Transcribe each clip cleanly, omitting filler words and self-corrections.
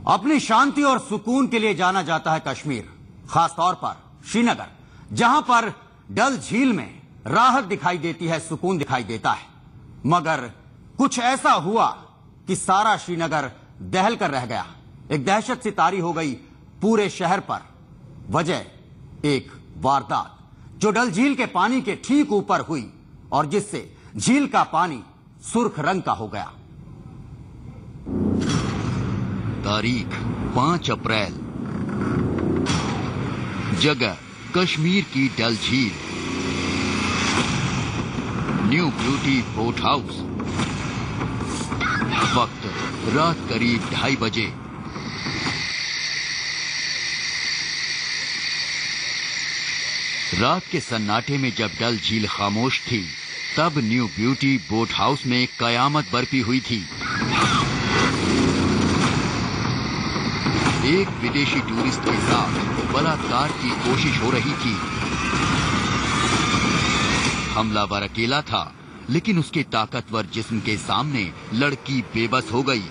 अपनी शांति और सुकून के लिए जाना जाता है कश्मीर, खासतौर पर श्रीनगर, जहां पर डल झील में राहत दिखाई देती है, सुकून दिखाई देता है। मगर कुछ ऐसा हुआ कि सारा श्रीनगर दहल कर रह गया। एक दहशत सी तारी हो गई पूरे शहर पर। वजह एक वारदात जो डल झील के पानी के ठीक ऊपर हुई और जिससे झील का पानी सुर्ख रंग का हो गया। तारीख 5 अप्रैल, जगह कश्मीर की डल झील, न्यू ब्यूटी बोट हाउस, वक्त रात करीब 2:30 बजे। रात के सन्नाटे में जब डल झील खामोश थी, तब न्यू ब्यूटी बोट हाउस में कयामत बरपी हुई थी। एक विदेशी टूरिस्ट के साथ बलात्कार की कोशिश हो रही थी। हमलावर अकेला था, लेकिन उसके ताकतवर जिस्म के सामने लड़की बेबस हो गई।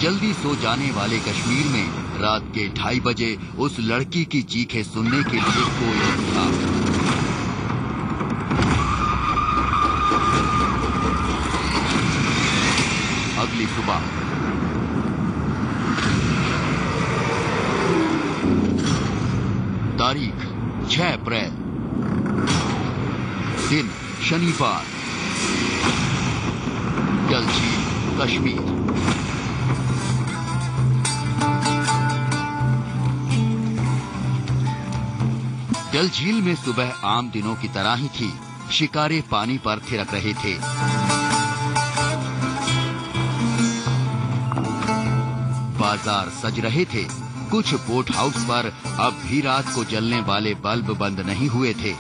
जल्दी सो जाने वाले कश्मीर में रात के 2:30 बजे उस लड़की की चीखें सुनने के लिए कोई नहीं था। अगली सुबह तारीख 6 अप्रैल, दिन शनिवार, डल झील, कश्मीर। डल झील में सुबह आम दिनों की तरह ही थी। शिकारे पानी पर थिरक रहे थे। बाजार सज रहे थे। कुछ बोट हाउस पर अब भी रात को जलने वाले बल्ब बंद नहीं हुए थे।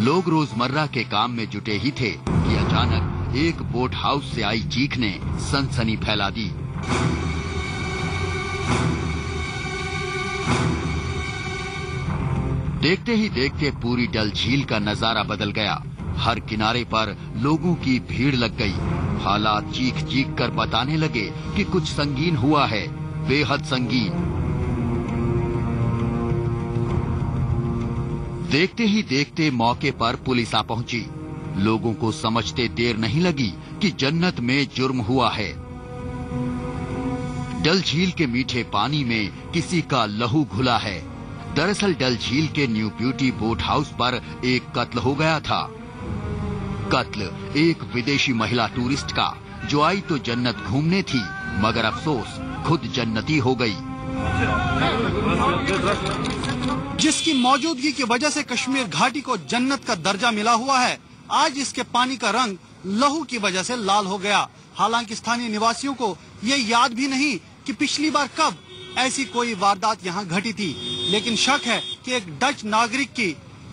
लोग रोजमर्रा के काम में जुटे ही थे कि अचानक एक बोट हाउस से आई चीख ने सनसनी फैला दी। देखते ही देखते पूरी डल झील का नजारा बदल गया। हर किनारे पर लोगों की भीड़ लग गई। हालात चीख चीख कर बताने लगे कि कुछ संगीन हुआ है, बेहद संगीन। देखते ही देखते मौके पर पुलिस आ पहुंची। लोगों को समझते देर नहीं लगी कि जन्नत में जुर्म हुआ है। डल झील के मीठे पानी में किसी का लहू घुला है। दरअसल डल झील के न्यू ब्यूटी बोट हाउस पर एक कत्ल हो गया था। कत्ल एक विदेशी महिला टूरिस्ट का, जो आई तो जन्नत घूमने थी, मगर अफसोस खुद जन्नती हो गई। जिसकी मौजूदगी की वजह से कश्मीर घाटी को जन्नत का दर्जा मिला हुआ है, आज इसके पानी का रंग लहू की वजह से लाल हो गया। हालांकि स्थानीय निवासियों को ये याद भी नहीं कि पिछली बार कब ऐसी कोई वारदात यहाँ घटी थी। लेकिन शक है कि एक डच नागरिक की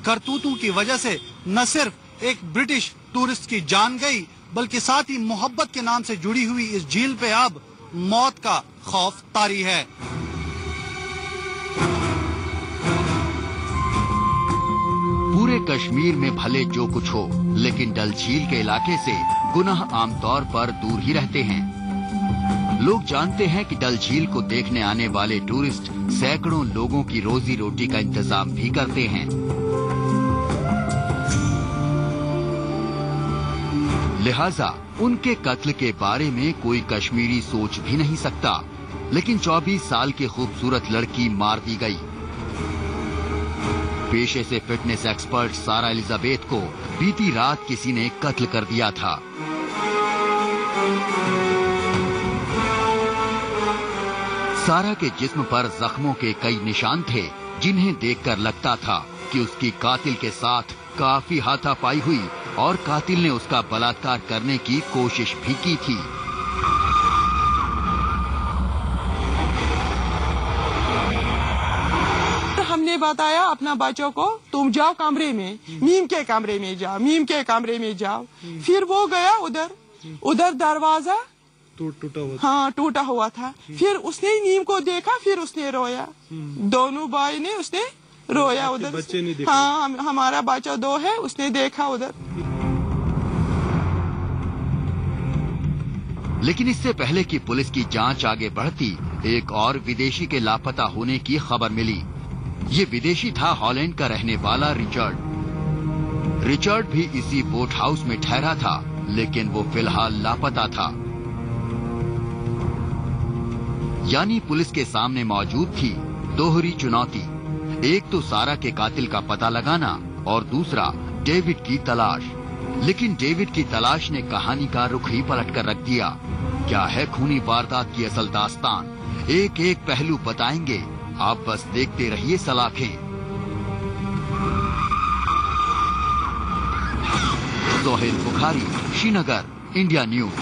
करतूतों की वजह से न सिर्फ एक ब्रिटिश टूरिस्ट की जान गई, बल्कि साथ ही मोहब्बत के नाम से जुड़ी हुई इस झील पे अब मौत का खौफ तारी है। पूरे कश्मीर में भले जो कुछ हो, लेकिन डल झील के इलाके से गुनाह आमतौर पर दूर ही रहते हैं। लोग जानते हैं कि डल झील को देखने आने वाले टूरिस्ट सैकड़ों लोगों की रोजी रोटी का इंतजाम भी करते हैं। लिहाजा उनके कत्ल के बारे में कोई कश्मीरी सोच भी नहीं सकता। लेकिन 24 साल की खूबसूरत लड़की मार दी गई। पेशे से फिटनेस एक्सपर्ट सारा एलिजाबेथ को बीती रात किसी ने कत्ल कर दिया था। सारा के जिस्म पर जख्मों के कई निशान थे, जिन्हें देखकर लगता था कि उसकी कातिल के साथ काफी हाथापाई हुई और कातिल ने उसका बलात्कार करने की कोशिश भी की थी। हमने बताया अपना बच्चों को, तुम जाओ कमरे में, मीम के कमरे में जाओ, मीम के कमरे में जाओ। फिर वो गया उधर दरवाजा टूटा हुआ, हाँ टूटा हुआ था। फिर उसने नीम को देखा, फिर उसने रोया। दोनों भाई ने उसने रोया उधर। बच्चे ने देखा? हाँ, हमारा बच्चा 2 है, उसने देखा उधर। लेकिन इससे पहले कि पुलिस की जांच आगे बढ़ती, एक और विदेशी के लापता होने की खबर मिली। ये विदेशी था हॉलैंड का रहने वाला रिचर्ड। रिचर्ड भी इसी बोट हाउस में ठहरा था, लेकिन वो फिलहाल लापता था। यानी पुलिस के सामने मौजूद थी दोहरी चुनौती। एक तो सारा के कातिल का पता लगाना और दूसरा डेविड की तलाश। लेकिन डेविड की तलाश ने कहानी का रुख ही पलट कर रख दिया। क्या है खूनी वारदात की असल दास्तान, एक एक पहलू बताएंगे। आप बस देखते रहिए सलाखें। Sohail Bukhari, Srinagar, India news.